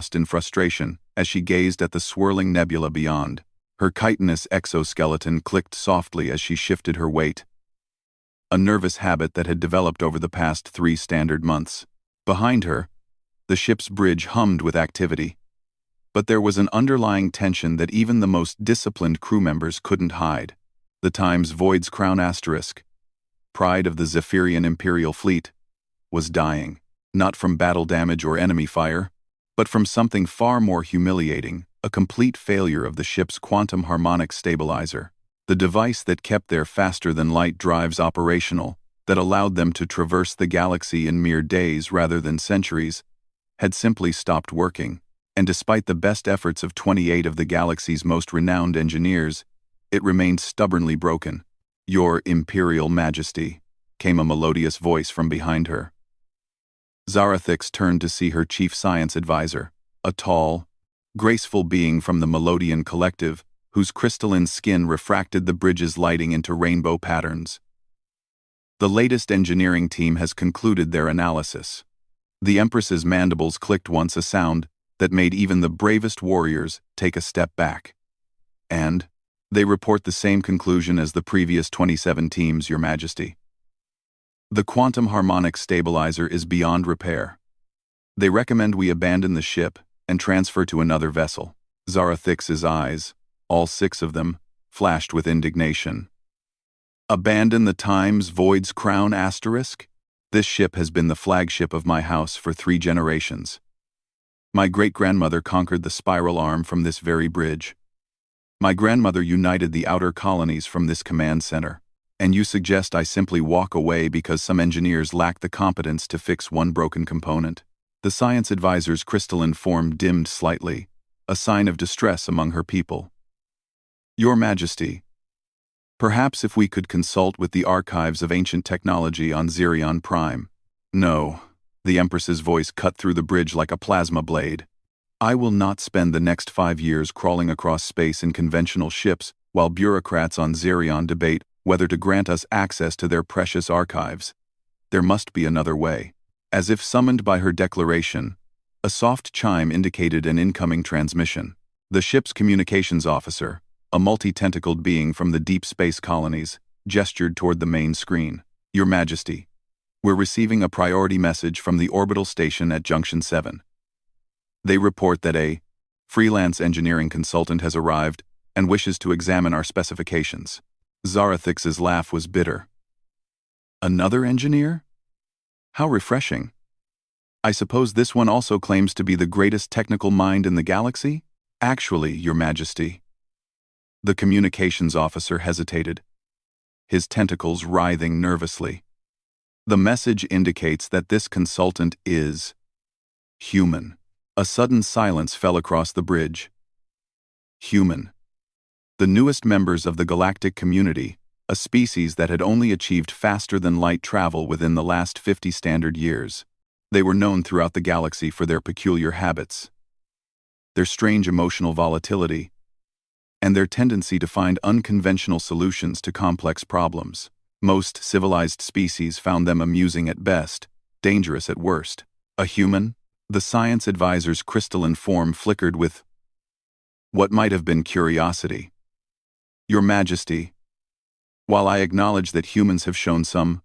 lost in frustration as she gazed at the swirling nebula beyond. Her chitinous exoskeleton clicked softly as she shifted her weight, a nervous habit that had developed over the past 3 standard months. Behind her, the ship's bridge hummed with activity. But there was an underlying tension that even the most disciplined crew members couldn't hide. The Times Void's crown asterisk, pride of the Zephyrian Imperial Fleet, was dying, not from battle damage or enemy fire, but from something far more humiliating, a complete failure of the ship's quantum harmonic stabilizer. The device that kept their faster-than-light drives operational, that allowed them to traverse the galaxy in mere days rather than centuries, had simply stopped working, and despite the best efforts of 28 of the galaxy's most renowned engineers, it remained stubbornly broken. "Your Imperial Majesty," came a melodious voice from behind her. Zarathix turned to see her chief science advisor, a tall, graceful being from the Melodian Collective, whose crystalline skin refracted the bridge's lighting into rainbow patterns. "The latest engineering team has concluded their analysis." The Empress's mandibles clicked once, a sound that made even the bravest warriors take a step back. "And they report the same conclusion as the previous 27 teams, Your Majesty. The quantum harmonic stabilizer is beyond repair. They recommend we abandon the ship and transfer to another vessel." Zarathix's eyes, all 6 of them, flashed with indignation. "Abandon the Times Void's crown asterisk? This ship has been the flagship of my house for 3 generations. My great-grandmother conquered the spiral arm from this very bridge. My grandmother united the outer colonies from this command center. And you suggest I simply walk away because some engineers lack the competence to fix one broken component?" The science advisor's crystalline form dimmed slightly, a sign of distress among her people. "Your Majesty, perhaps if we could consult with the archives of ancient technology on Xerion Prime." "No," the Empress's voice cut through the bridge like a plasma blade. "I will not spend the next 5 years crawling across space in conventional ships while bureaucrats on Xerion debate whether to grant us access to their precious archives. There must be another way." As if summoned by her declaration, a soft chime indicated an incoming transmission. The ship's communications officer, a multi-tentacled being from the deep space colonies, gestured toward the main screen. "Your Majesty, we're receiving a priority message from the orbital station at Junction 7. They report that a freelance engineering consultant has arrived and wishes to examine our specifications." Zarathix's laugh was bitter. "Another engineer? How refreshing. I suppose this one also claims to be the greatest technical mind in the galaxy?" "Actually, Your Majesty." The communications officer hesitated, his tentacles writhing nervously. "The message indicates that this consultant is human." A sudden silence fell across the bridge. Human. The newest members of the galactic community, a species that had only achieved faster-than-light travel within the last 50 standard years. They were known throughout the galaxy for their peculiar habits, their strange emotional volatility, and their tendency to find unconventional solutions to complex problems. Most civilized species found them amusing at best, dangerous at worst. A human? The science advisor's crystalline form flickered with what might have been curiosity. "Your Majesty, while I acknowledge that humans have shown some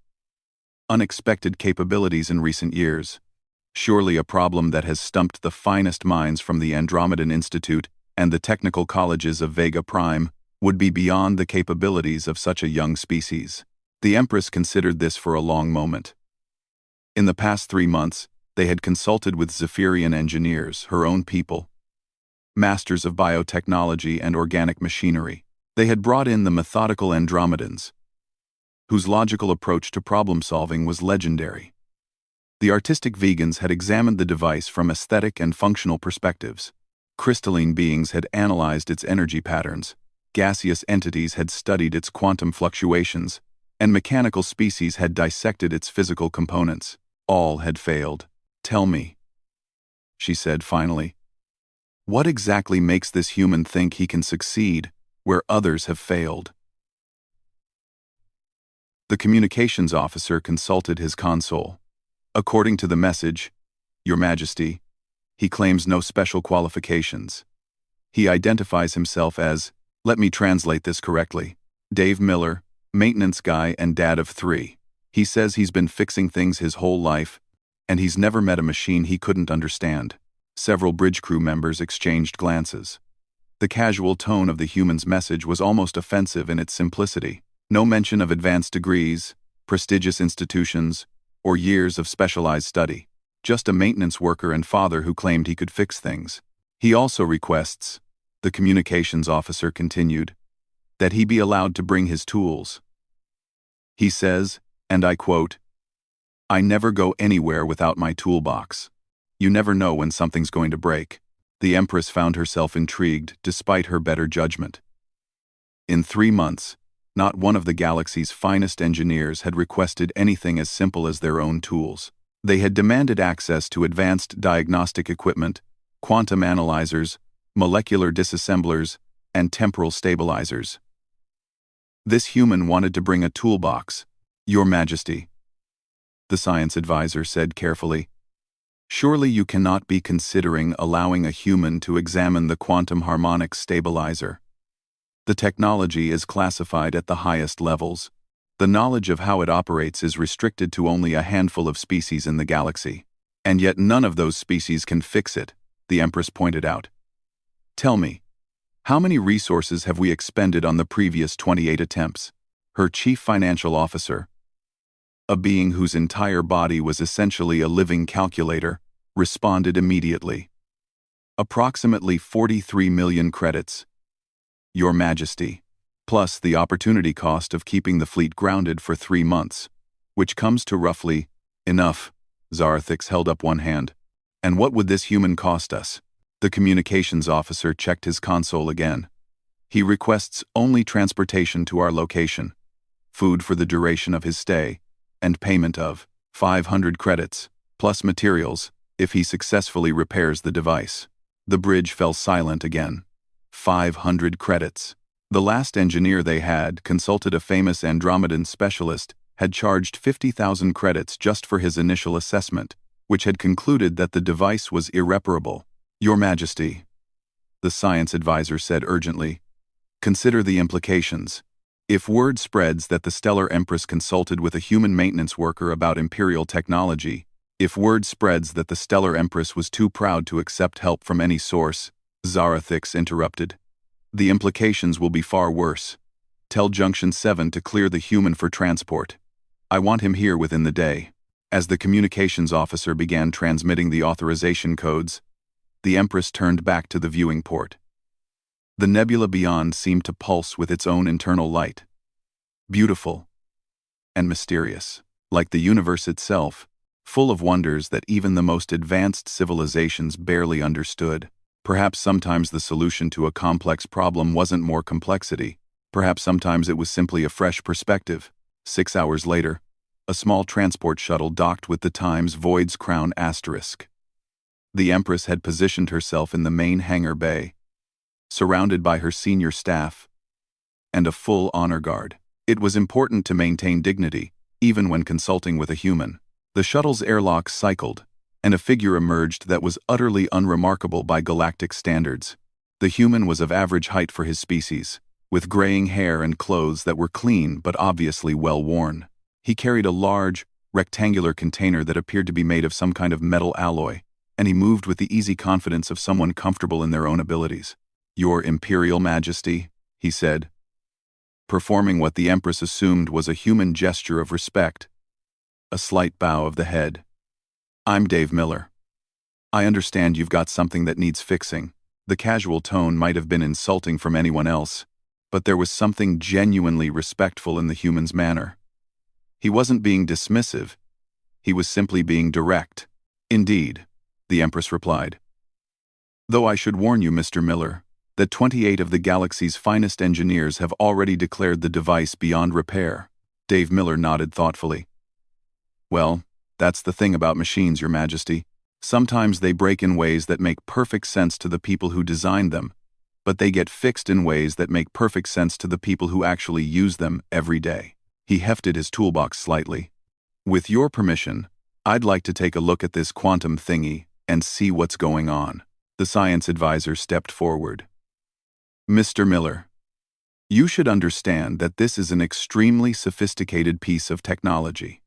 unexpected capabilities in recent years, surely a problem that has stumped the finest minds from the Andromedan Institute and the technical colleges of Vega Prime would be beyond the capabilities of such a young species." The Empress considered this for a long moment. In the past 3 months, they had consulted with Zephyrian engineers, her own people, masters of biotechnology and organic machinery. They had brought in the methodical Andromedans, whose logical approach to problem-solving was legendary. The artistic vegans had examined the device from aesthetic and functional perspectives. Crystalline beings had analyzed its energy patterns, gaseous entities had studied its quantum fluctuations, and mechanical species had dissected its physical components. All had failed. "Tell me," she said finally, "what exactly makes this human think he can succeed where others have failed?" The communications officer consulted his console. "According to the message, Your Majesty, He claims no special qualifications. He identifies himself as, let me translate this correctly, Dave Miller, maintenance guy and dad of 3. He says he's been fixing things his whole life, and he's never met a machine he couldn't understand. Several bridge crew members exchanged glances. The casual tone of the human's message was almost offensive in its simplicity. No mention of advanced degrees, prestigious institutions, or years of specialized study. Just a maintenance worker and father who claimed he could fix things. He also requests, the communications officer continued, that he be allowed to bring his tools. He says, and I quote, "I never go anywhere without my toolbox. You never know when something's going to break." The Empress found herself intrigued despite her better judgment. In 3 months, not one of the galaxy's finest engineers had requested anything as simple as their own tools. They had demanded access to advanced diagnostic equipment, quantum analyzers, molecular disassemblers, and temporal stabilizers. This human wanted to bring a toolbox. "Your Majesty," the science advisor said carefully, "surely you cannot be considering allowing a human to examine the quantum harmonics stabilizer. The technology is classified at the highest levels. The knowledge of how it operates is restricted to only a handful of species in the galaxy. And yet none of those species can fix it," the Empress pointed out. "Tell me, how many resources have we expended on the previous 28 attempts?" Her chief financial officer, a being whose entire body was essentially a living calculator, responded immediately. "Approximately 43 million credits, Your Majesty, plus the opportunity cost of keeping the fleet grounded for 3 months, which comes to roughly..." "Enough," Zarathix held up one hand. "And what would this human cost us?" The communications officer checked his console again. "He requests only transportation to our location, food for the duration of his stay, and payment of 500 credits, plus materials, if he successfully repairs the device." The bridge fell silent again. 500 credits. The last engineer they had consulted a famous Andromedan specialist, had charged 50,000 credits just for his initial assessment, which had concluded that the device was irreparable. "Your Majesty," the science advisor said urgently, "consider the implications. If word spreads that the Stellar Empress consulted with a human maintenance worker about Imperial technology, if word spreads that the Stellar Empress was too proud to accept help from any source," Zarathix interrupted, "the implications will be far worse. Tell Junction 7 to clear the human for transport. I want him here within the day." As the communications officer began transmitting the authorization codes, the Empress turned back to the viewing port. The nebula beyond seemed to pulse with its own internal light. Beautiful and mysterious, like the universe itself, full of wonders that even the most advanced civilizations barely understood. Perhaps sometimes the solution to a complex problem wasn't more complexity. Perhaps sometimes it was simply a fresh perspective. 6 hours later, a small transport shuttle docked with the Times Void's Crown asterisk. The Empress had positioned herself in the main hangar bay, surrounded by her senior staff and a full honor guard. It was important to maintain dignity, even when consulting with a human. The shuttle's airlock cycled, and a figure emerged that was utterly unremarkable by galactic standards. The human was of average height for his species, with graying hair and clothes that were clean but obviously well worn. He carried a large, rectangular container that appeared to be made of some kind of metal alloy, and he moved with the easy confidence of someone comfortable in their own abilities. "Your Imperial Majesty," he said, performing what the Empress assumed was a human gesture of respect, a slight bow of the head. "I'm Dave Miller. I understand you've got something that needs fixing." The casual tone might have been insulting from anyone else, but there was something genuinely respectful in the human's manner. He wasn't being dismissive, he was simply being direct. "Indeed," the Empress replied. "Though I should warn you, Mr. Miller, that 28 of the galaxy's finest engineers have already declared the device beyond repair." Dave Miller nodded thoughtfully. "Well, that's the thing about machines, Your Majesty. Sometimes they break in ways that make perfect sense to the people who designed them, but they get fixed in ways that make perfect sense to the people who actually use them every day." He hefted his toolbox slightly. "With your permission, I'd like to take a look at this quantum thingy and see what's going on. The science advisor stepped forward. Mr. Miller, you should understand that this is an extremely sophisticated piece of technology.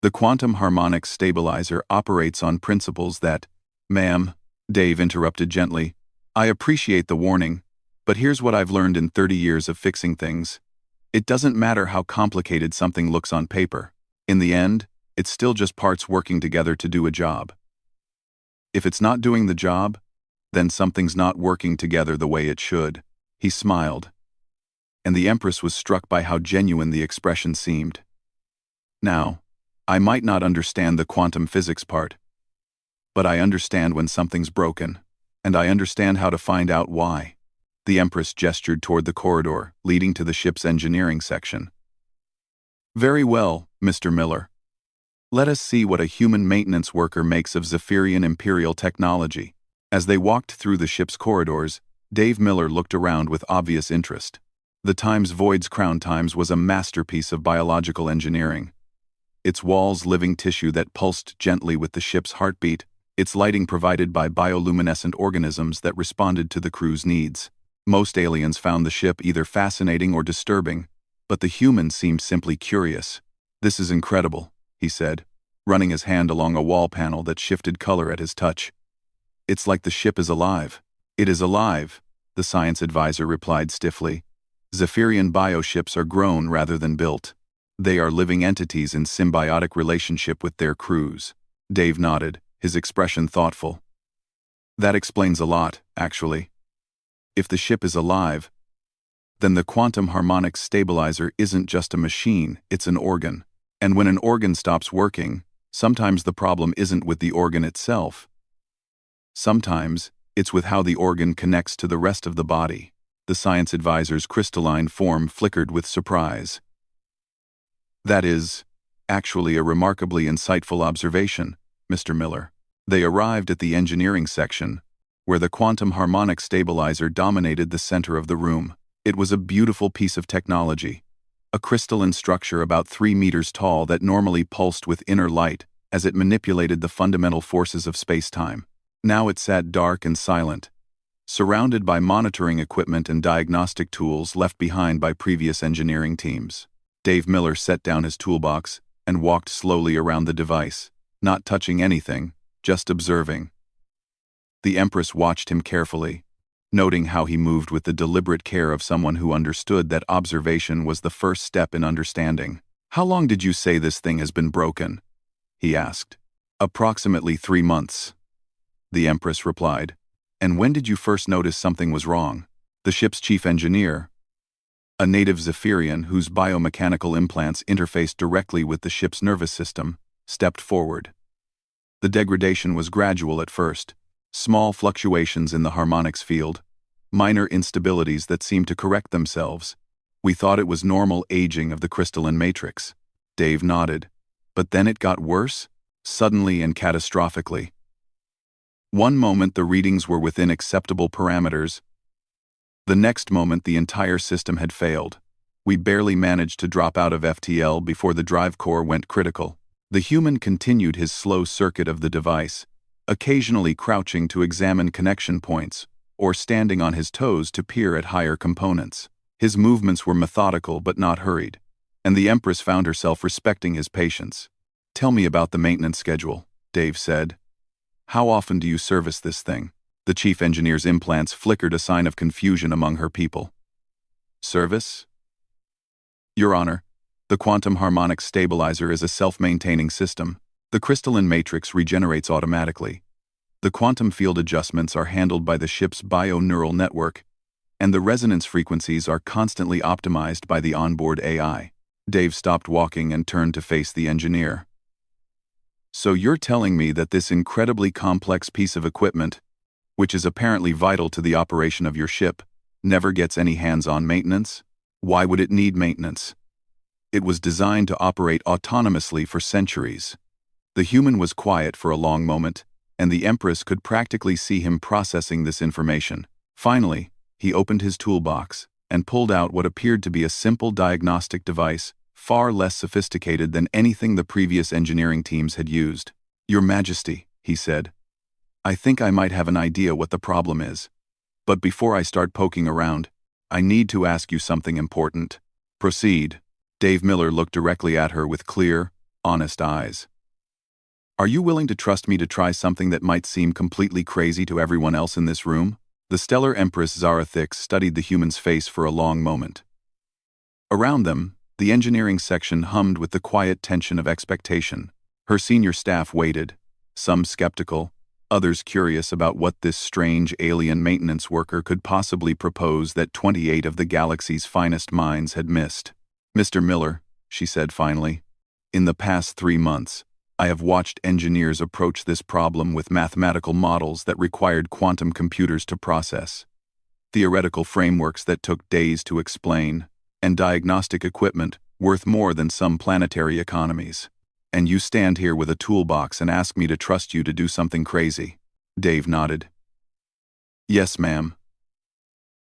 The quantum harmonics stabilizer operates on principles that— Ma'am, Dave interrupted gently, I appreciate the warning, but here's what I've learned in 30 years of fixing things. It doesn't matter how complicated something looks on paper. In the end, it's still just parts working together to do a job. If it's not doing the job, then something's not working together the way it should. He smiled, and the Empress was struck by how genuine the expression seemed. Now, I might not understand the quantum physics part, but I understand when something's broken, and I understand how to find out why. The Empress gestured toward the corridor leading to the ship's engineering section. Very well, Mr. Miller. Let us see what a human maintenance worker makes of Zephyrian Imperial technology. As they walked through the ship's corridors, Dave Miller looked around with obvious interest. The Times Void's Crown Times was a masterpiece of biological engineering. Its walls living tissue that pulsed gently with the ship's heartbeat, its lighting provided by bioluminescent organisms that responded to the crew's needs. Most aliens found the ship either fascinating or disturbing, but the humans seemed simply curious. This is incredible, he said, running his hand along a wall panel that shifted color at his touch. It's like the ship is alive. It is alive, the science advisor replied stiffly. Zephyrian bioships are grown rather than built. They are living entities in symbiotic relationship with their crews. Dave nodded, his expression thoughtful. That explains a lot, actually. If the ship is alive, then the quantum harmonics stabilizer isn't just a machine, it's an organ. And when an organ stops working, sometimes the problem isn't with the organ itself. Sometimes, it's with how the organ connects to the rest of the body. The science advisor's crystalline form flickered with surprise. That is, actually a remarkably insightful observation, Mr. Miller. They arrived at the engineering section, where the quantum harmonic stabilizer dominated the center of the room. It was a beautiful piece of technology, a crystalline structure about 3 meters tall that normally pulsed with inner light as it manipulated the fundamental forces of space-time. Now it sat dark and silent, surrounded by monitoring equipment and diagnostic tools left behind by previous engineering teams. Dave Miller set down his toolbox and walked slowly around the device, not touching anything, just observing. The Empress watched him carefully, noting how he moved with the deliberate care of someone who understood that observation was the first step in understanding. How long did you say this thing has been broken? He asked. Approximately 3 months, the Empress replied. And when did you first notice something was wrong? The ship's chief engineer, a native Zephyrian whose biomechanical implants interfaced directly with the ship's nervous system, stepped forward. The degradation was gradual at first. Small fluctuations in the harmonics field, minor instabilities that seemed to correct themselves. We thought it was normal aging of the crystalline matrix. Dave nodded. But then it got worse, suddenly and catastrophically. One moment the readings were within acceptable parameters. The next moment the entire system had failed. We barely managed to drop out of FTL before the drive core went critical. The human continued his slow circuit of the device, occasionally crouching to examine connection points, or standing on his toes to peer at higher components. His movements were methodical but not hurried, and the Empress found herself respecting his patience. Tell me about the maintenance schedule, Dave said. How often do you service this thing? The chief engineer's implants flickered a sign of confusion among her people. Service? Your Honor, the quantum harmonics stabilizer is a self-maintaining system. The crystalline matrix regenerates automatically. The quantum field adjustments are handled by the ship's bio-neural network, and the resonance frequencies are constantly optimized by the onboard AI. Dave stopped walking and turned to face the engineer. So you're telling me that this incredibly complex piece of equipment, which is apparently vital to the operation of your ship, never gets any hands-on maintenance? Why would it need maintenance? It was designed to operate autonomously for centuries. The human was quiet for a long moment, and the Empress could practically see him processing this information. Finally, he opened his toolbox and pulled out what appeared to be a simple diagnostic device, far less sophisticated than anything the previous engineering teams had used. Your Majesty, he said, I think I might have an idea what the problem is. But before I start poking around, I need to ask you something important. Proceed. Dave Miller looked directly at her with clear, honest eyes. Are you willing to trust me to try something that might seem completely crazy to everyone else in this room? The stellar Empress Zarathix studied the human's face for a long moment. Around them, the engineering section hummed with the quiet tension of expectation. Her senior staff waited, some skeptical, others curious about what this strange alien maintenance worker could possibly propose that 28 of the galaxy's finest minds had missed. Mr. Miller, she said finally, in the past 3 months, I have watched engineers approach this problem with mathematical models that required quantum computers to process, theoretical frameworks that took days to explain, and diagnostic equipment worth more than some planetary economies. And you stand here with a toolbox and ask me to trust you to do something crazy. Dave nodded. Yes, ma'am.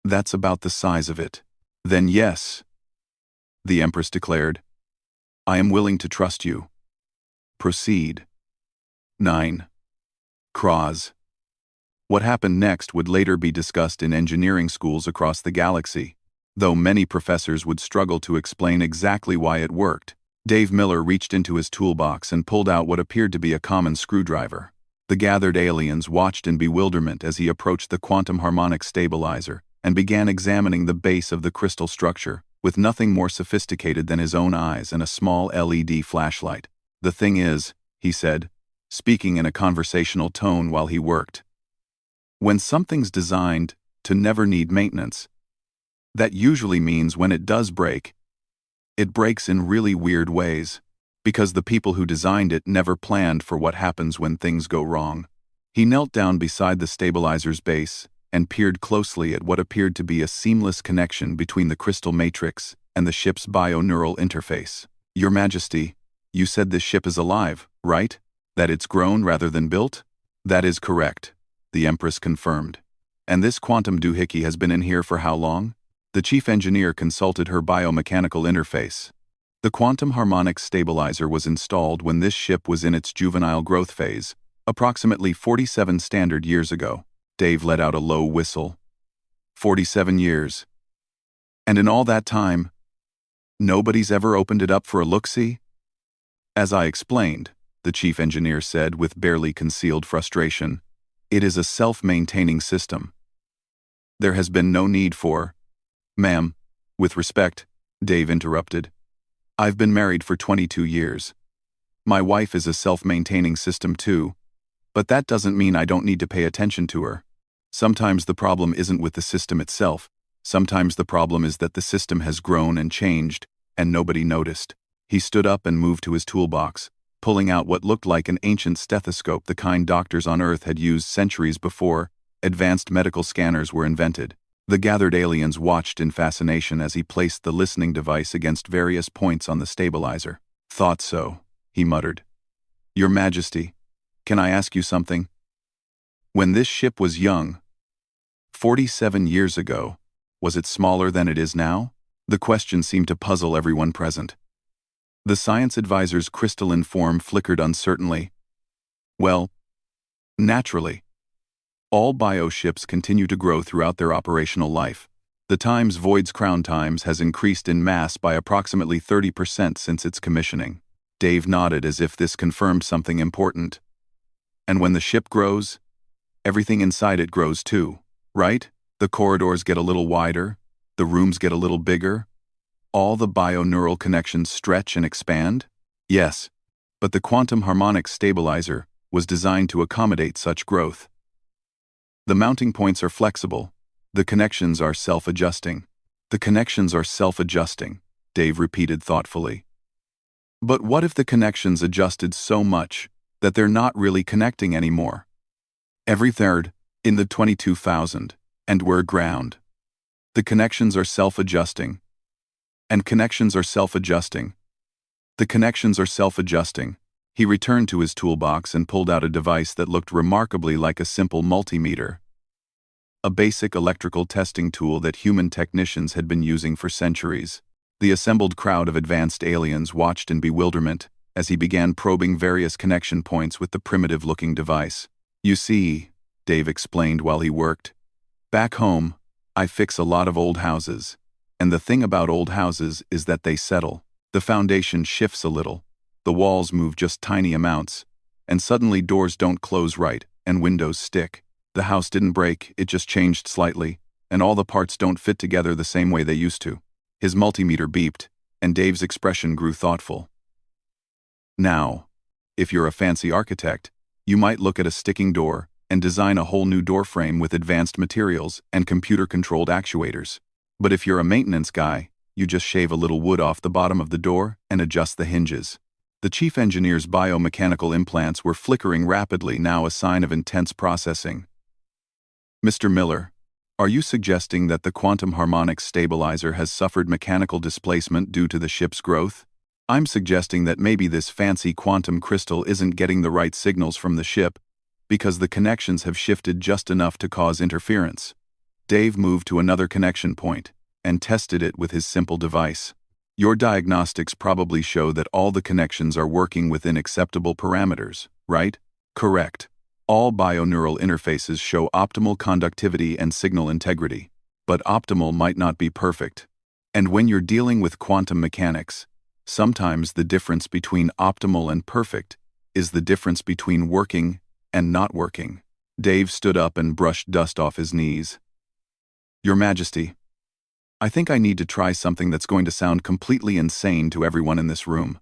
That's about the size of it. Then yes, the Empress declared. I am willing to trust you. Proceed. 9. Cross. What happened next would later be discussed in engineering schools across the galaxy, though many professors would struggle to explain exactly why it worked. Dave Miller reached into his toolbox and pulled out what appeared to be a common screwdriver. The gathered aliens watched in bewilderment as he approached the quantum harmonic stabilizer and began examining the base of the crystal structure, with nothing more sophisticated than his own eyes and a small LED flashlight. The thing is, he said, speaking in a conversational tone while he worked, when something's designed to never need maintenance, that usually means when it does break, it breaks in really weird ways, because the people who designed it never planned for what happens when things go wrong. He knelt down beside the stabilizer's base and peered closely at what appeared to be a seamless connection between the crystal matrix and the ship's bio-neural interface. Your Majesty, you said this ship is alive, right? That it's grown rather than built? That is correct, the Empress confirmed. And this quantum doohickey has been in here for how long? The chief engineer consulted her biomechanical interface. The quantum harmonics stabilizer was installed when this ship was in its juvenile growth phase, approximately 47 standard years ago. Dave let out a low whistle. 47 years. And in all that time, nobody's ever opened it up for a look-see? As I explained, the chief engineer said with barely concealed frustration, it is a self-maintaining system. There has been no need for... Ma'am, with respect, Dave interrupted. I've been married for 22 years. My wife is a self-maintaining system too, but that doesn't mean I don't need to pay attention to her. Sometimes the problem isn't with the system itself. Sometimes the problem is that the system has grown and changed, and nobody noticed. He stood up and moved to his toolbox, pulling out what looked like an ancient stethoscope, the kind doctors on Earth had used centuries before advanced medical scanners were invented. The gathered aliens watched in fascination as he placed the listening device against various points on the stabilizer. Thought so, he muttered. Your Majesty, can I ask you something? When this ship was young, 47 years ago, was it smaller than it is now? The question seemed to puzzle everyone present. The science advisor's crystalline form flickered uncertainly. Well, naturally. All bioships continue to grow throughout their operational life. The Times Void's crown times has increased in mass by approximately 30% since its commissioning. Dave nodded as if this confirmed something important. And when the ship grows, everything inside it grows too, right? The corridors get a little wider, the rooms get a little bigger, all the bio-neural connections stretch and expand? Yes, but the quantum harmonics stabilizer was designed to accommodate such growth. The mounting points are flexible. The connections are self-adjusting. The connections are self-adjusting, Dave repeated thoughtfully. But what if the connections adjusted so much that they're not really connecting anymore? Every third, in the 22,000, and we're ground. The connections are self-adjusting. And connections are self-adjusting. The connections are self-adjusting. He returned to his toolbox and pulled out a device that looked remarkably like a simple multimeter. A basic electrical testing tool that human technicians had been using for centuries. The assembled crowd of advanced aliens watched in bewilderment as he began probing various connection points with the primitive-looking device. You see, Dave explained while he worked, back home, I fix a lot of old houses. And the thing about old houses is that they settle. The foundation shifts a little, the walls move just tiny amounts, and suddenly doors don't close right, and windows stick. The house didn't break, it just changed slightly, and all the parts don't fit together the same way they used to. His multimeter beeped, and Dave's expression grew thoughtful. Now, if you're a fancy architect, you might look at a sticking door and design a whole new door frame with advanced materials and computer-controlled actuators. But if you're a maintenance guy, you just shave a little wood off the bottom of the door and adjust the hinges. The chief engineer's biomechanical implants were flickering rapidly, now a sign of intense processing. Mr. Miller, are you suggesting that the quantum harmonics stabilizer has suffered mechanical displacement due to the ship's growth? I'm suggesting that maybe this fancy quantum crystal isn't getting the right signals from the ship because the connections have shifted just enough to cause interference. Dave moved to another connection point and tested it with his simple device. Your diagnostics probably show that all the connections are working within acceptable parameters, right? Correct. All bioneural interfaces show optimal conductivity and signal integrity, but optimal might not be perfect. And when you're dealing with quantum mechanics, sometimes the difference between optimal and perfect is the difference between working and not working. Dave stood up and brushed dust off his knees. Your Majesty, I think I need to try something that's going to sound completely insane to everyone in this room.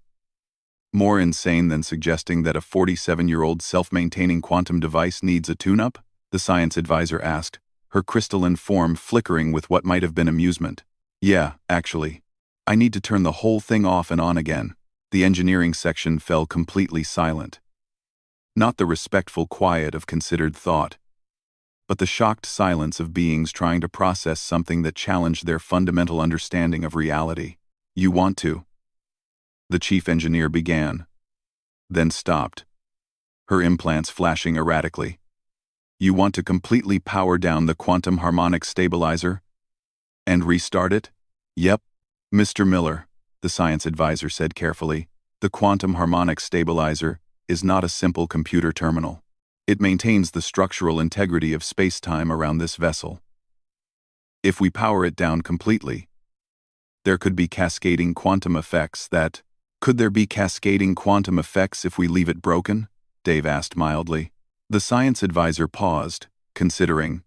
More insane than suggesting that a 47-year-old self-maintaining quantum device needs a tune-up? The science advisor asked, her crystalline form flickering with what might have been amusement. Yeah, actually. I need to turn the whole thing off and on again. The engineering section fell completely silent. Not the respectful quiet of considered thought, but the shocked silence of beings trying to process something that challenged their fundamental understanding of reality. You want to? The chief engineer began, then stopped, her implants flashing erratically. You want to completely power down the quantum harmonics stabilizer? And restart it? Yep. Mr. Miller, the science advisor said carefully, the quantum harmonics stabilizer is not a simple computer terminal. It maintains the structural integrity of space-time around this vessel. If we power it down completely, there could be cascading quantum effects that... Could there be cascading quantum effects if we leave it broken? Dave asked mildly. The science advisor paused, considering.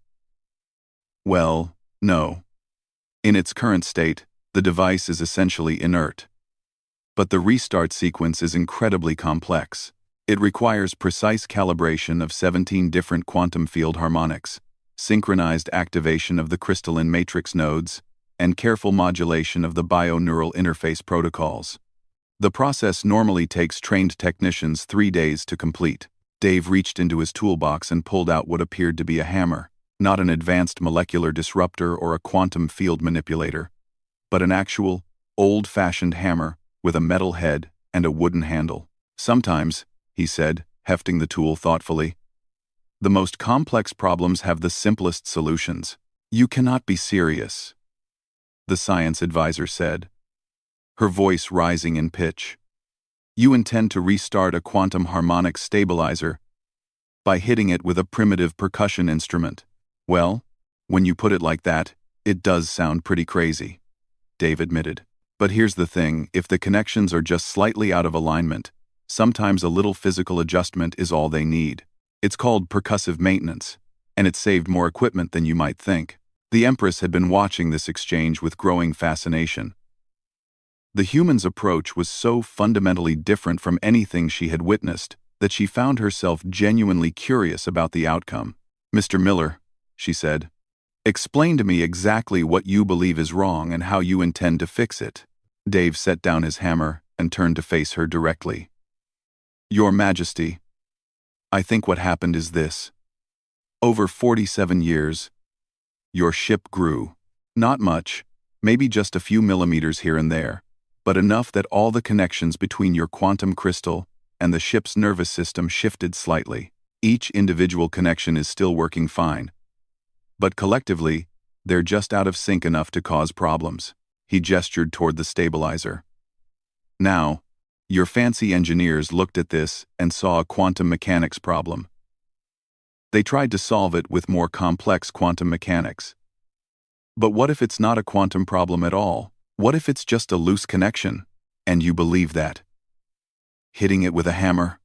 Well, no. In its current state, the device is essentially inert. But the restart sequence is incredibly complex. It requires precise calibration of 17 different quantum field harmonics, synchronized activation of the crystalline matrix nodes, and careful modulation of the bioneural interface protocols. The process normally takes trained technicians 3 days to complete. Dave reached into his toolbox and pulled out what appeared to be a hammer, not an advanced molecular disruptor or a quantum field manipulator, but an actual, old-fashioned hammer with a metal head and a wooden handle. Sometimes, he said, hefting the tool thoughtfully, the most complex problems have the simplest solutions. You cannot be serious, the science advisor said, her voice rising in pitch. You intend to restart a quantum harmonics stabilizer by hitting it with a primitive percussion instrument. Well, when you put it like that, it does sound pretty crazy, Dave admitted. But here's the thing, if the connections are just slightly out of alignment, sometimes a little physical adjustment is all they need. It's called percussive maintenance, and it saved more equipment than you might think. The Empress had been watching this exchange with growing fascination. The human's approach was so fundamentally different from anything she had witnessed that she found herself genuinely curious about the outcome. Mr. Miller, she said, explain to me exactly what you believe is wrong and how you intend to fix it. Dave set down his hammer and turned to face her directly. Your Majesty, I think what happened is this. Over 47 years, your ship grew. Not much, maybe just a few millimeters here and there, but enough that all the connections between your quantum crystal and the ship's nervous system shifted slightly. Each individual connection is still working fine, but collectively, they're just out of sync enough to cause problems. He gestured toward the stabilizer. Now, your fancy engineers looked at this and saw a quantum mechanics problem. They tried to solve it with more complex quantum mechanics. But what if it's not a quantum problem at all? What if it's just a loose connection, and you believe that? Hitting it with a hammer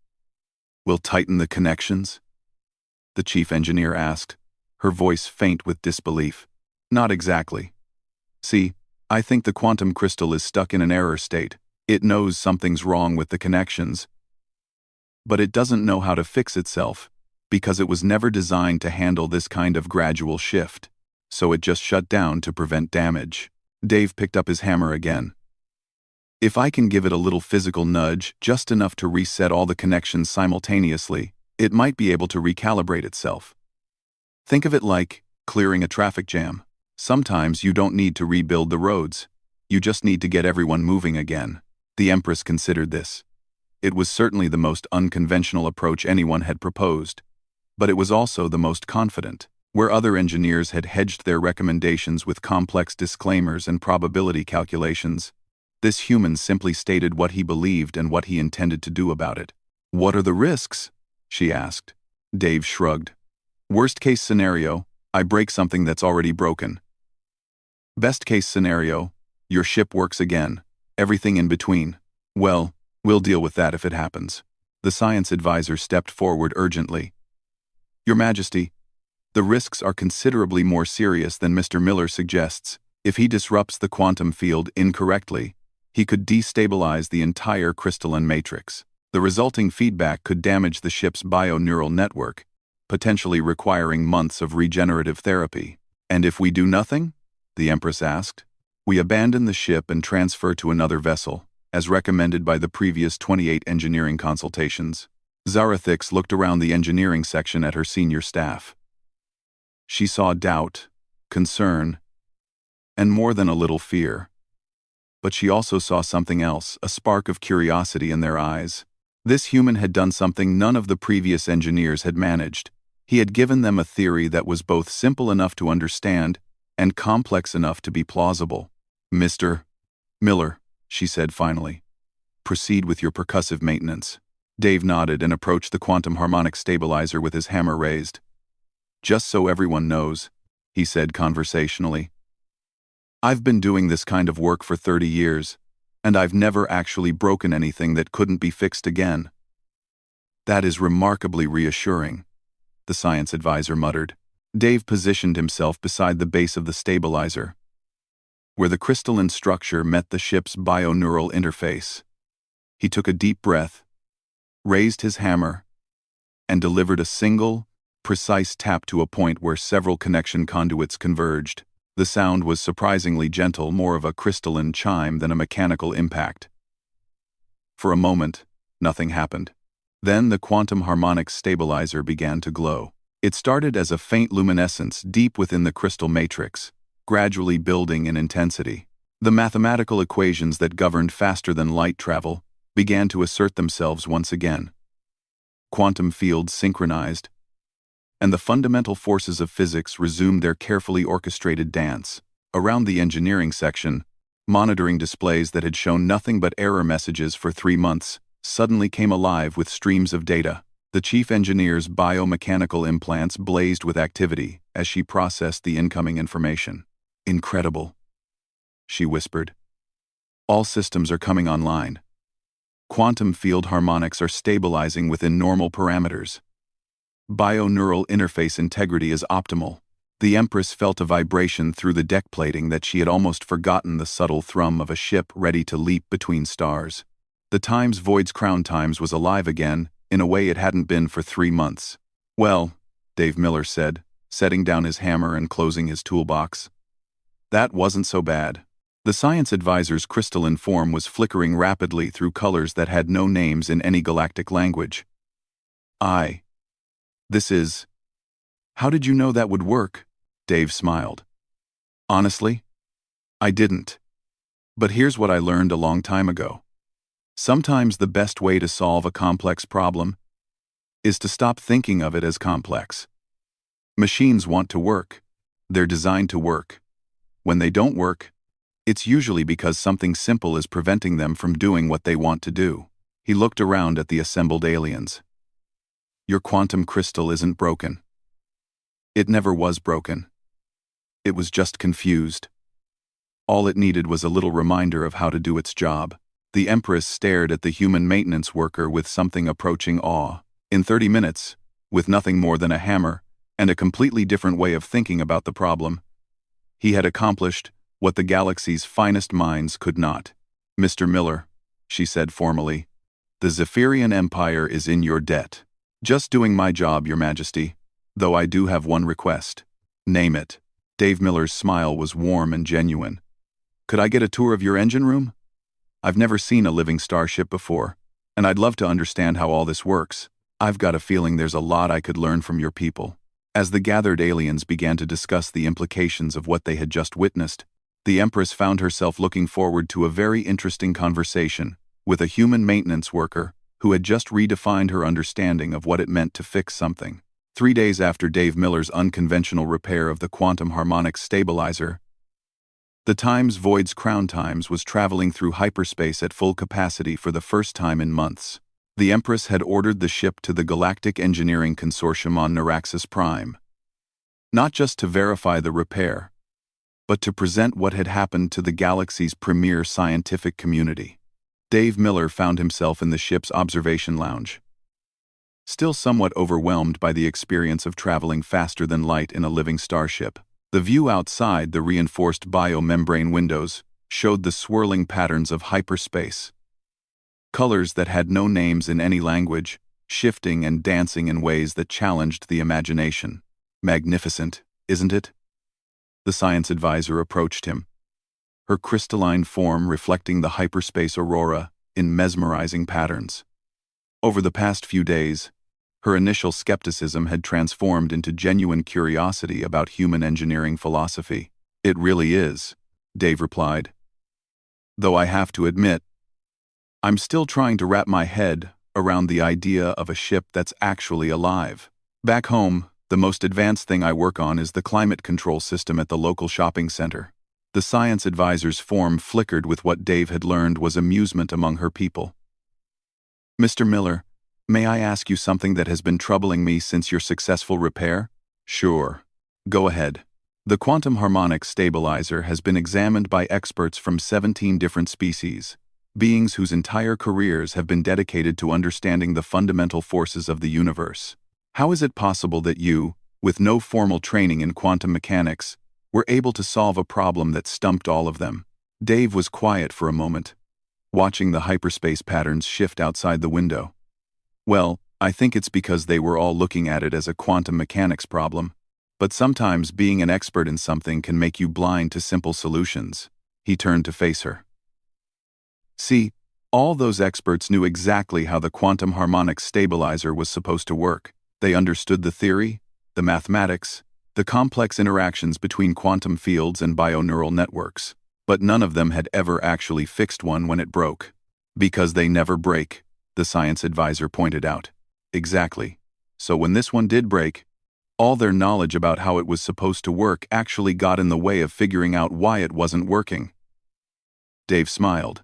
will tighten the connections? The chief engineer asked, her voice faint with disbelief. Not exactly. See, I think the quantum crystal is stuck in an error state. It knows something's wrong with the connections, but it doesn't know how to fix itself, because it was never designed to handle this kind of gradual shift. So it just shut down to prevent damage. Dave picked up his hammer again. If I can give it a little physical nudge, just enough to reset all the connections simultaneously, it might be able to recalibrate itself. Think of it like clearing a traffic jam. Sometimes you don't need to rebuild the roads. You just need to get everyone moving again. The Empress considered this. It was certainly the most unconventional approach anyone had proposed, but it was also the most confident. Where other engineers had hedged their recommendations with complex disclaimers and probability calculations, this human simply stated what he believed and what he intended to do about it. What are the risks? She asked. Dave shrugged. Worst case scenario, I break something that's already broken. Best case scenario, your ship works again. Everything in between. Well, we'll deal with that if it happens. The science advisor stepped forward urgently. Your Majesty, the risks are considerably more serious than Mr. Miller suggests. If he disrupts the quantum field incorrectly, he could destabilize the entire crystalline matrix. The resulting feedback could damage the ship's bio-neural network, potentially requiring months of regenerative therapy. And if we do nothing? The Empress asked. We abandon the ship and transfer to another vessel, as recommended by the previous 28 engineering consultations. Zarathix looked around the engineering section at her senior staff. She saw doubt, concern, and more than a little fear. But she also saw something else, a spark of curiosity in their eyes. This human had done something none of the previous engineers had managed. He had given them a theory that was both simple enough to understand and complex enough to be plausible. Mr. Miller, she said finally, proceed with your percussive maintenance. Dave nodded and approached the quantum harmonic stabilizer with his hammer raised. Just so everyone knows, he said conversationally, I've been doing this kind of work for 30 years, and I've never actually broken anything that couldn't be fixed again. That is remarkably reassuring, the science advisor muttered. Dave positioned himself beside the base of the stabilizer, where the crystalline structure met the ship's bio-neural interface. He took a deep breath, raised his hammer, and delivered a single, precise tap to a point where several connection conduits converged. The sound was surprisingly gentle, more of a crystalline chime than a mechanical impact. For a moment, nothing happened. Then the quantum harmonic stabilizer began to glow. It started as a faint luminescence deep within the crystal matrix, gradually building in intensity. The mathematical equations that governed faster than light travel began to assert themselves once again. Quantum fields synchronized, and the fundamental forces of physics resumed their carefully orchestrated dance. Around the engineering section, monitoring displays that had shown nothing but error messages for 3 months suddenly came alive with streams of data. The chief engineer's biomechanical implants blazed with activity as she processed the incoming information. Incredible, she whispered. All systems are coming online. Quantum field harmonics are stabilizing within normal parameters. Bio-neural interface integrity is optimal. The Empress felt a vibration through the deck plating that she had almost forgotten the subtle thrum of a ship ready to leap between stars. The Times Void's Crown Times was alive again, in a way it hadn't been for 3 months. Well, Dave Miller said, setting down his hammer and closing his toolbox. That wasn't so bad. The science advisor's crystalline form was flickering rapidly through colors that had no names in any galactic language. This is... How did you know that would work? Dave smiled. Honestly, I didn't. But here's what I learned a long time ago. Sometimes the best way to solve a complex problem is to stop thinking of it as complex. Machines want to work. They're designed to work. When they don't work, it's usually because something simple is preventing them from doing what they want to do. He looked around at the assembled aliens. Your quantum crystal isn't broken. It never was broken. It was just confused. All it needed was a little reminder of how to do its job. The Empress stared at the human maintenance worker with something approaching awe. In 30 minutes, with nothing more than a hammer and a completely different way of thinking about the problem, he had accomplished what the galaxy's finest minds could not. "Mr. Miller," she said formally, "the Zephyrian Empire is in your debt. Just doing my job, Your Majesty, though I do have one request." "Name it." Dave Miller's smile was warm and genuine. "Could I get a tour of your engine room? I've never seen a living starship before, and I'd love to understand how all this works. I've got a feeling there's a lot I could learn from your people." As the gathered aliens began to discuss the implications of what they had just witnessed, the Empress found herself looking forward to a very interesting conversation with a human maintenance worker who had just redefined her understanding of what it meant to fix something. 3 days after Dave Miller's unconventional repair of the quantum harmonics stabilizer, the Times Void's Crown Times was traveling through hyperspace at full capacity for the first time in months. The Empress had ordered the ship to the Galactic Engineering Consortium on Narration Prime, not just to verify the repair, but to present what had happened to the galaxy's premier scientific community. Dave Miller found himself in the ship's observation lounge, still somewhat overwhelmed by the experience of traveling faster than light in a living starship. The view outside the reinforced biomembrane windows showed the swirling patterns of hyperspace, colors that had no names in any language, shifting and dancing in ways that challenged the imagination. "Magnificent, isn't it?" The science advisor approached him, her crystalline form reflecting the hyperspace aurora in mesmerizing patterns. Over the past few days, her initial skepticism had transformed into genuine curiosity about human engineering philosophy. "It really is," Dave replied. "Though I have to admit, I'm still trying to wrap my head around the idea of a ship that's actually alive. Back home, the most advanced thing I work on is the climate control system at the local shopping center." The science advisor's form flickered with what Dave had learned was amusement among her people. "Mr. Miller, may I ask you something that has been troubling me since your successful repair?" "Sure. Go ahead." The quantum harmonics stabilizer has been examined by experts from 17 different species, beings whose entire careers have been dedicated to understanding the fundamental forces of the universe. How is it possible that you, with no formal training in quantum mechanics, were able to solve a problem that stumped all of them? Dave was quiet for a moment, watching the hyperspace patterns shift outside the window. "Well, I think it's because they were all looking at it as a quantum mechanics problem. But sometimes being an expert in something can make you blind to simple solutions." He turned to face her. "See, all those experts knew exactly how the quantum harmonics stabilizer was supposed to work. They understood the theory, the mathematics, the complex interactions between quantum fields and bioneural networks. But none of them had ever actually fixed one when it broke." "Because they never break," the science advisor pointed out. "Exactly. So when this one did break, all their knowledge about how it was supposed to work actually got in the way of figuring out why it wasn't working." Dave smiled.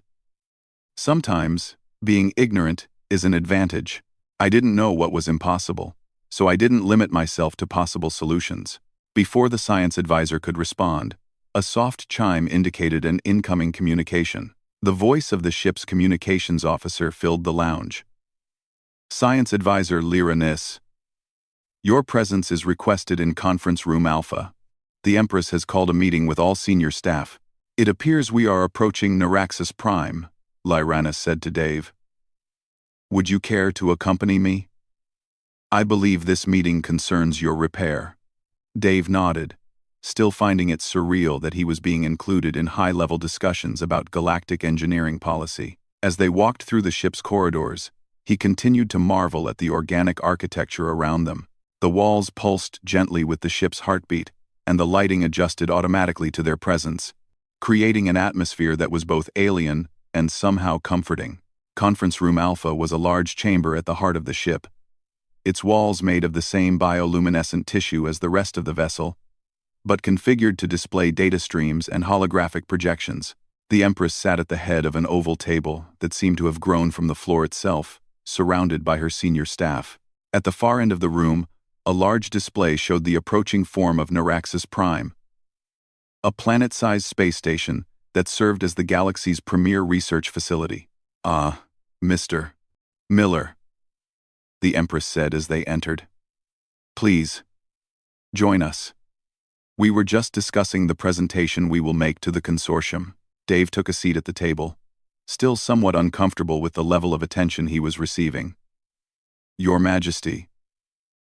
"Sometimes, being ignorant is an advantage. I didn't know what was impossible, so I didn't limit myself to possible solutions." Before the science advisor could respond, a soft chime indicated an incoming communication. The voice of the ship's communications officer filled the lounge. "Science advisor Lyra Nis, your presence is requested in Conference Room Alpha. The Empress has called a meeting with all senior staff. It appears we are approaching Narration Prime," Lyra said to Dave. "Would you care to accompany me? I believe this meeting concerns your repair." Dave nodded, still finding it surreal that he was being included in high-level discussions about galactic engineering policy. As they walked through the ship's corridors, he continued to marvel at the organic architecture around them. The walls pulsed gently with the ship's heartbeat, and the lighting adjusted automatically to their presence, creating an atmosphere that was both alien and somehow comforting. Conference Room Alpha was a large chamber at the heart of the ship, its walls made of the same bioluminescent tissue as the rest of the vessel, but configured to display data streams and holographic projections. The Empress sat at the head of an oval table that seemed to have grown from the floor itself, surrounded by her senior staff. At the far end of the room, A large display showed the approaching form of Narration Prime, a planet-sized space station that served as the galaxy's premier research facility. "Ah, Mr. Miller," the Empress said as they entered. "Please, join us. We were just discussing the presentation we will make to the consortium." Dave took a seat at the table, still somewhat uncomfortable with the level of attention he was receiving. "Your Majesty,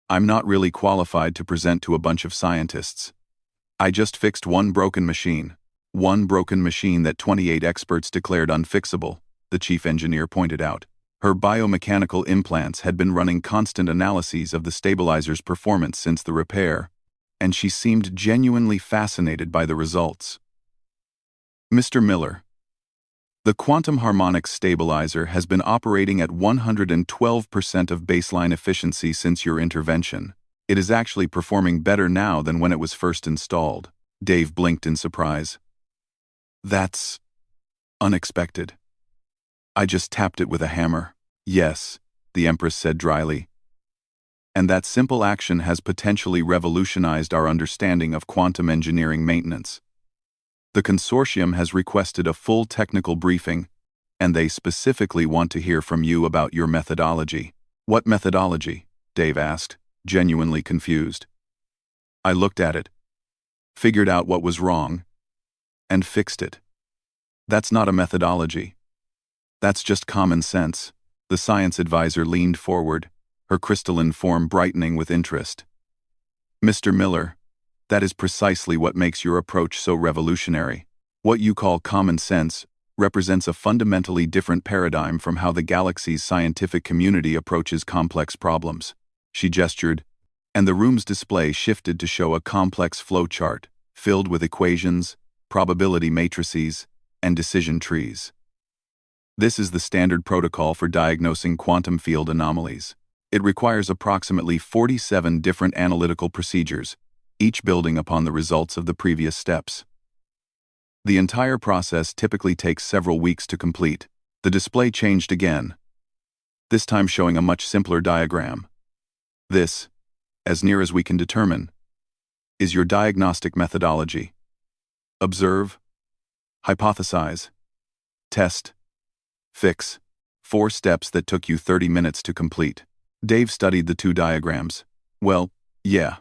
I'm not really qualified to present to a bunch of scientists. I just fixed one broken machine that 28 experts declared unfixable," the chief engineer pointed out. Her biomechanical implants had been running constant analyses of the stabilizer's performance since the repair, and she seemed genuinely fascinated by the results. "Mr. Miller, the quantum harmonics stabilizer has been operating at 112% of baseline efficiency since your intervention. It is actually performing better now than when it was first installed." Dave blinked in surprise. "That's unexpected. I just tapped it with a hammer." "Yes," the Empress said dryly. "And that simple action has potentially revolutionized our understanding of quantum engineering maintenance. The consortium has requested a full technical briefing, and they specifically want to hear from you about your methodology." "What methodology?" Dave asked, genuinely confused. "I looked at it, figured out what was wrong, and fixed it. That's not a methodology. That's just common sense." The science advisor leaned forward, her crystalline form brightening with interest. "Mr. Miller, that is precisely what makes your approach so revolutionary. What you call common sense represents a fundamentally different paradigm from how the galaxy's scientific community approaches complex problems." She gestured, and the room's display shifted to show a complex flowchart filled with equations, probability matrices, and decision trees. "This is the standard protocol for diagnosing quantum field anomalies. It requires approximately 47 different analytical procedures, each building upon the results of the previous steps. The entire process typically takes several weeks to complete." The display changed again, this time showing a much simpler diagram. "This, as near as we can determine, is your diagnostic methodology. Observe, hypothesize, test, fix. 4 steps that took you 30 minutes to complete." Dave studied the 2 diagrams. "Well, yeah.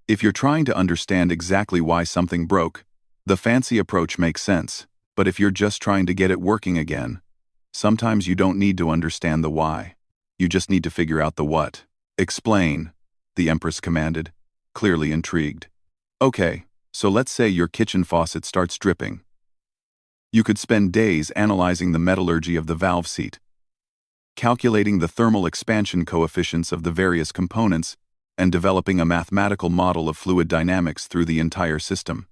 If you're trying to understand exactly why something broke, the fancy approach makes sense. But if you're just trying to get it working again, sometimes you don't need to understand the why. You just need to figure out the what." "Explain," the Empress commanded, clearly intrigued. "Okay, so let's say your kitchen faucet starts dripping. You could spend days analyzing the metallurgy of the valve seat, calculating the thermal expansion coefficients of the various components, and developing a mathematical model of fluid dynamics through the entire system.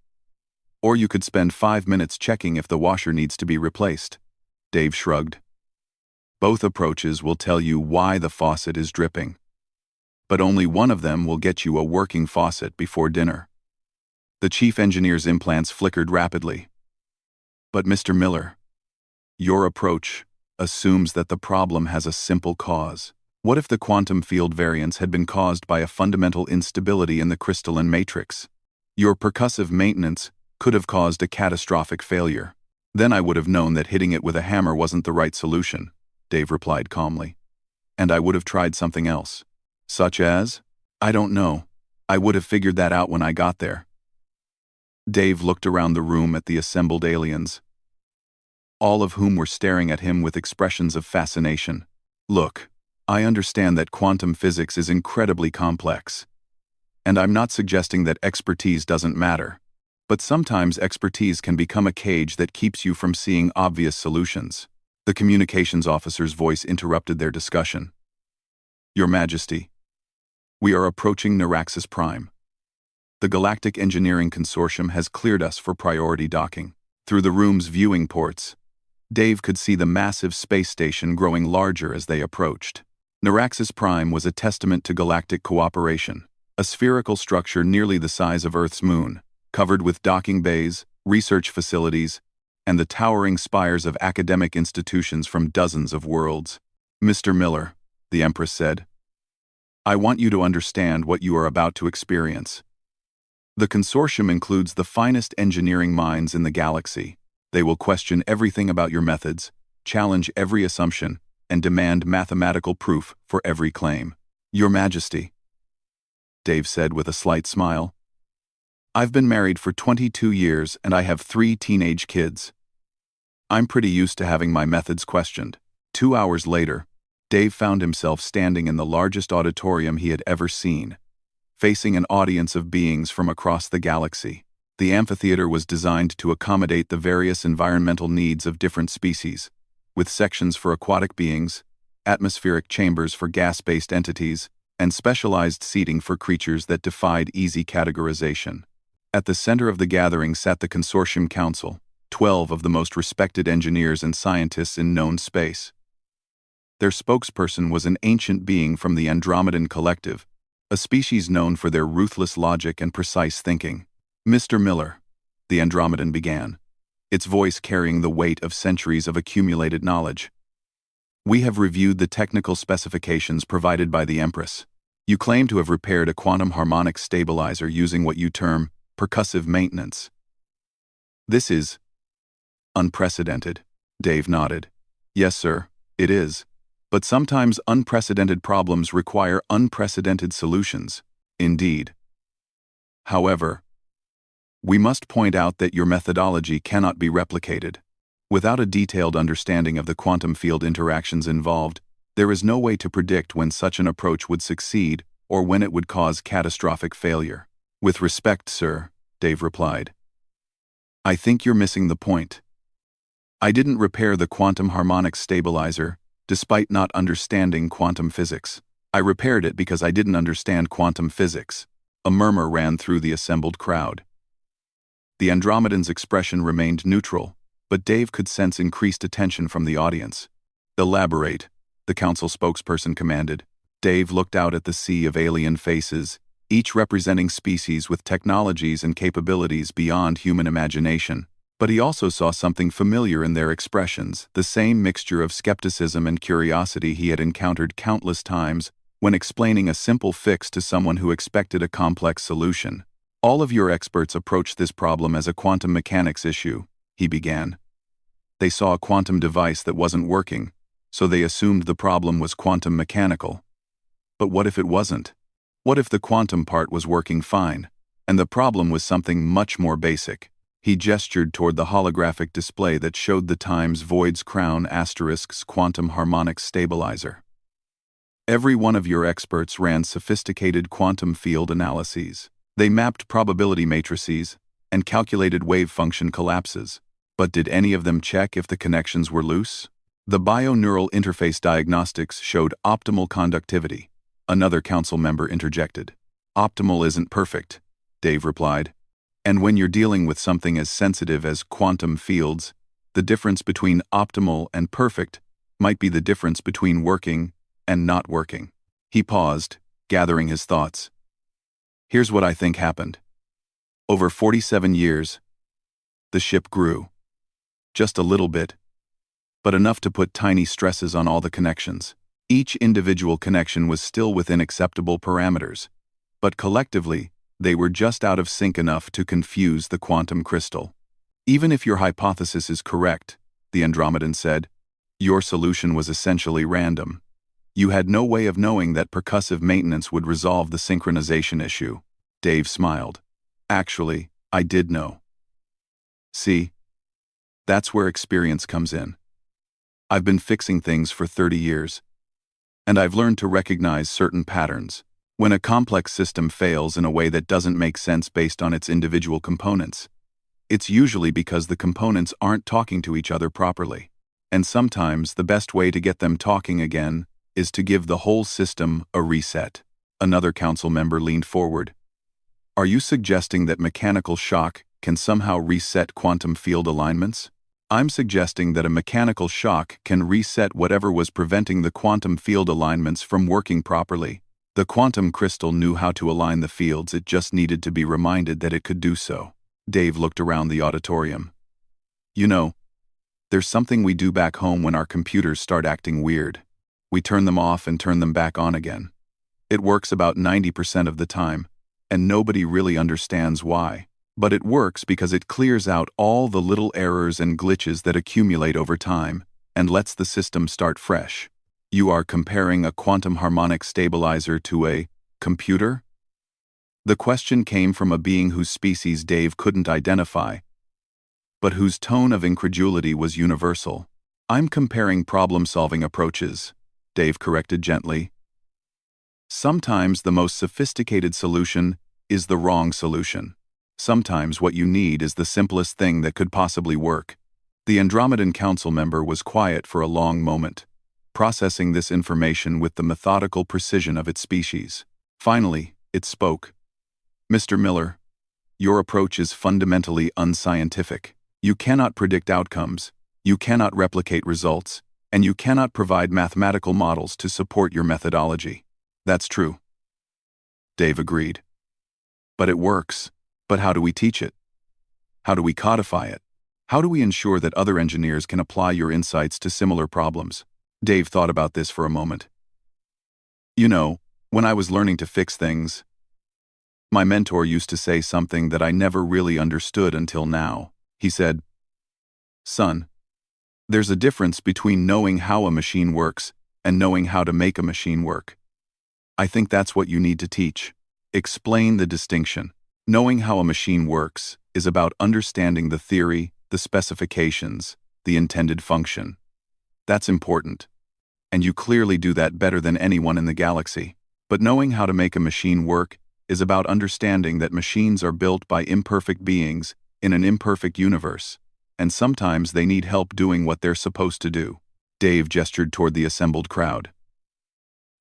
Or you could spend 5 minutes checking if the washer needs to be replaced." Dave shrugged. "Both approaches will tell you why the faucet is dripping, but only one of them will get you a working faucet before dinner." The chief engineer's implants flickered rapidly. "But Mr. Miller, your approach assumes that the problem has a simple cause. What if the quantum field variance had been caused by a fundamental instability in the crystalline matrix? Your percussive maintenance could have caused a catastrophic failure. Then I would have known that hitting it with a hammer wasn't the right solution," Dave replied calmly. "And I would have tried something else." "Such as?" "I don't know. I would have figured that out when I got there." Dave looked around the room at the assembled aliens, all of whom were staring at him with expressions of fascination. "Look, I understand that quantum physics is incredibly complex, and I'm not suggesting that expertise doesn't matter. But sometimes expertise can become a cage that keeps you from seeing obvious solutions." The communications officer's voice interrupted their discussion. "Your Majesty, we are approaching Narration Prime. The Galactic Engineering Consortium has cleared us for priority docking." Through the room's viewing ports, Dave could see the massive space station growing larger as they approached. Narration Prime was a testament to galactic cooperation, a spherical structure nearly the size of Earth's moon, covered with docking bays, research facilities, and the towering spires of academic institutions from dozens of worlds. "Mr. Miller," the Empress said, I want you to understand what you are about to experience. The consortium includes the finest engineering minds in the galaxy. They will question everything about your methods, challenge every assumption, and demand mathematical proof for every claim. Your Majesty, Dave said with a slight smile. I've been married for 22 years and I have 3 teenage kids. I'm pretty used to having my methods questioned. 2 hours later, Dave found himself standing in the largest auditorium he had ever seen, facing an audience of beings from across the galaxy. The amphitheater was designed to accommodate the various environmental needs of different species, with sections for aquatic beings, atmospheric chambers for gas-based entities, and specialized seating for creatures that defied easy categorization. At the center of the gathering sat the Consortium Council, 12 of the most respected engineers and scientists in known space. Their spokesperson was an ancient being from the Andromedan Collective, a species known for their ruthless logic and precise thinking. Mr. Miller, the Andromedan began, its voice carrying the weight of centuries of accumulated knowledge. We have reviewed the technical specifications provided by the Empress. You claim to have repaired a quantum harmonic stabilizer using what you term percussive maintenance. This is unprecedented. Dave nodded. Yes, sir, it is. But sometimes unprecedented problems require unprecedented solutions. Indeed. However, we must point out that your methodology cannot be replicated. Without a detailed understanding of the quantum field interactions involved, there is no way to predict when such an approach would succeed or when it would cause catastrophic failure. With respect, sir, Dave replied. I think you're missing the point. I didn't repair the quantum harmonic stabilizer, despite not understanding quantum physics. I repaired it because I didn't understand quantum physics. A murmur ran through the assembled crowd. The Andromedan's expression remained neutral, but Dave could sense increased attention from the audience. Elaborate, the council spokesperson commanded. Dave looked out at the sea of alien faces, each representing species with technologies and capabilities beyond human imagination. But he also saw something familiar in their expressions, the same mixture of skepticism and curiosity he had encountered countless times when explaining a simple fix to someone who expected a complex solution. All of your experts approached this problem as a quantum mechanics issue, he began. They saw a quantum device that wasn't working, so they assumed the problem was quantum mechanical. But what if it wasn't? What if the quantum part was working fine, and the problem was something much more basic? He gestured toward the holographic display that showed the times Void's Crown ***'s quantum harmonic stabilizer. Every one of your experts ran sophisticated quantum field analyses. They mapped probability matrices and calculated wave function collapses. But did any of them check if the connections were loose? The bio-neural interface diagnostics showed optimal conductivity. Another council member interjected. Optimal isn't perfect, Dave replied. And when you're dealing with something as sensitive as quantum fields, the difference between optimal and perfect might be the difference between working and not working. He paused, gathering his thoughts. Here's what I think happened. Over 47 years, the ship grew. Just a little bit, but enough to put tiny stresses on all the connections. Each individual connection was still within acceptable parameters, but collectively, they were just out of sync enough to confuse the quantum crystal. Even if your hypothesis is correct, the Andromedan said, your solution was essentially random. You had no way of knowing that percussive maintenance would resolve the synchronization issue. Dave smiled. Actually, I did know. See, that's where experience comes in. I've been fixing things for 30 years, and I've learned to recognize certain patterns. When a complex system fails in a way that doesn't make sense based on its individual components, it's usually because the components aren't talking to each other properly. And sometimes the best way to get them talking again is to give the whole system a reset. Another council member leaned forward. Are you suggesting that mechanical shock can somehow reset quantum field alignments? I'm suggesting that a mechanical shock can reset whatever was preventing the quantum field alignments from working properly. The quantum crystal knew how to align the fields, it just needed to be reminded that it could do so. Dave looked around the auditorium. You know, there's something we do back home when our computers start acting weird. We turn them off and turn them back on again. It works about 90% of the time, and nobody really understands why. But it works because it clears out all the little errors and glitches that accumulate over time and lets the system start fresh. You are comparing a quantum harmonic stabilizer to a computer? The question came from a being whose species Dave couldn't identify, but whose tone of incredulity was universal. I'm comparing problem-solving approaches, Dave corrected gently. Sometimes the most sophisticated solution is the wrong solution. Sometimes what you need is the simplest thing that could possibly work. The Andromedan council member was quiet for a long moment, processing this information with the methodical precision of its species. Finally, it spoke. Mr. Miller, your approach is fundamentally unscientific. You cannot predict outcomes, you cannot replicate results, and you cannot provide mathematical models to support your methodology. That's true. Dave agreed. But it works. But how do we teach it? How do we codify it? How do we ensure that other engineers can apply your insights to similar problems? Dave thought about this for a moment. You know, when I was learning to fix things, my mentor used to say something that I never really understood until now. He said, "Son, there's a difference between knowing how a machine works and knowing how to make a machine work. I think that's what you need to teach. Explain the distinction. Knowing how a machine works is about understanding the theory, the specifications, the intended function. That's important. And you clearly do that better than anyone in the galaxy. But knowing how to make a machine work is about understanding that machines are built by imperfect beings in an imperfect universe, and sometimes they need help doing what they're supposed to do." Dave gestured toward the assembled crowd.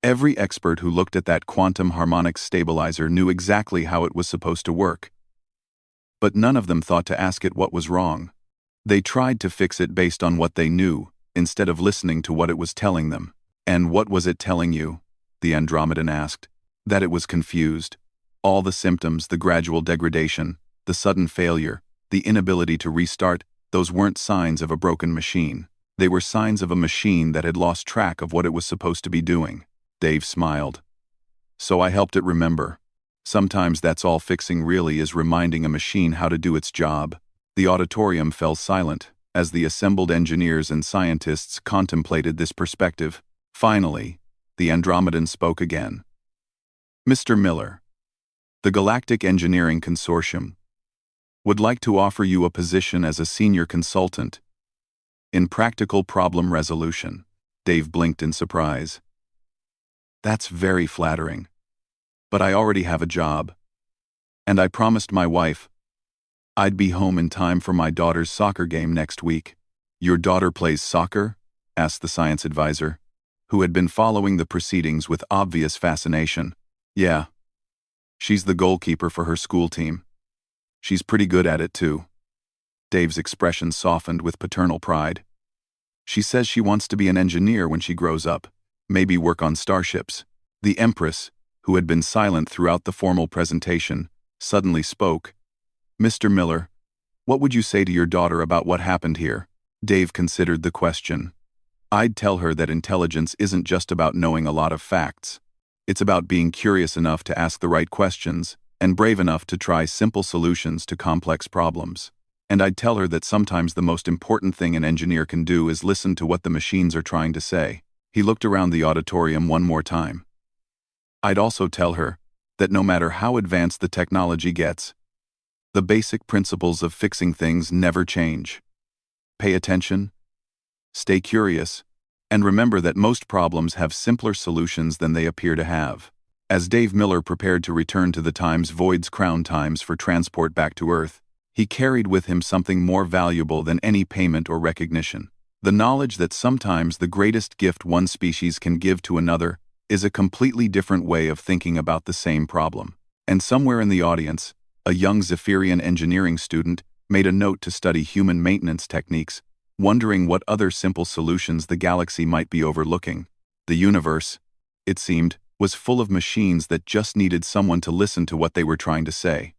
Every expert who looked at that quantum harmonic stabilizer knew exactly how it was supposed to work. But none of them thought to ask it what was wrong. They tried to fix it based on what they knew, instead of listening to what it was telling them. "And what was it telling you?" the Andromedan asked. "That it was confused. All the symptoms, the gradual degradation, the sudden failure, the inability to restart, those weren't signs of a broken machine. They were signs of a machine that had lost track of what it was supposed to be doing." Dave smiled. "So I helped it remember. Sometimes that's all fixing really is, reminding a machine how to do its job." The auditorium fell silent as the assembled engineers and scientists contemplated this perspective. Finally, the Andromedan spoke again. "Mr. Miller, the Galactic Engineering Consortium would like to offer you a position as a senior consultant in practical problem resolution." Dave blinked in surprise. "That's very flattering. But I already have a job. And I promised my wife I'd be home in time for my daughter's soccer game next week." "Your daughter plays soccer?" asked the science advisor, who had been following the proceedings with obvious fascination. "Yeah. She's the goalkeeper for her school team. She's pretty good at it too." Dave's expression softened with paternal pride. "She says she wants to be an engineer when she grows up. Maybe work on starships." The Empress, who had been silent throughout the formal presentation, suddenly spoke. "Mr. Miller, what would you say to your daughter about what happened here?" Dave considered the question. "I'd tell her that intelligence isn't just about knowing a lot of facts. It's about being curious enough to ask the right questions and brave enough to try simple solutions to complex problems. And I'd tell her that sometimes the most important thing an engineer can do is listen to what the machines are trying to say." He looked around the auditorium one more time. "I'd also tell her that no matter how advanced the technology gets, the basic principles of fixing things never change. Pay attention, stay curious, and remember that most problems have simpler solutions than they appear to have." As Dave Miller prepared to return to the Times Void's crown times for transport back to Earth, he carried with him something more valuable than any payment or recognition. The knowledge that sometimes the greatest gift one species can give to another is a completely different way of thinking about the same problem. And somewhere in the audience, a young Zephyrian engineering student made a note to study human maintenance techniques, wondering what other simple solutions the galaxy might be overlooking. The universe, it seemed, was full of machines that just needed someone to listen to what they were trying to say.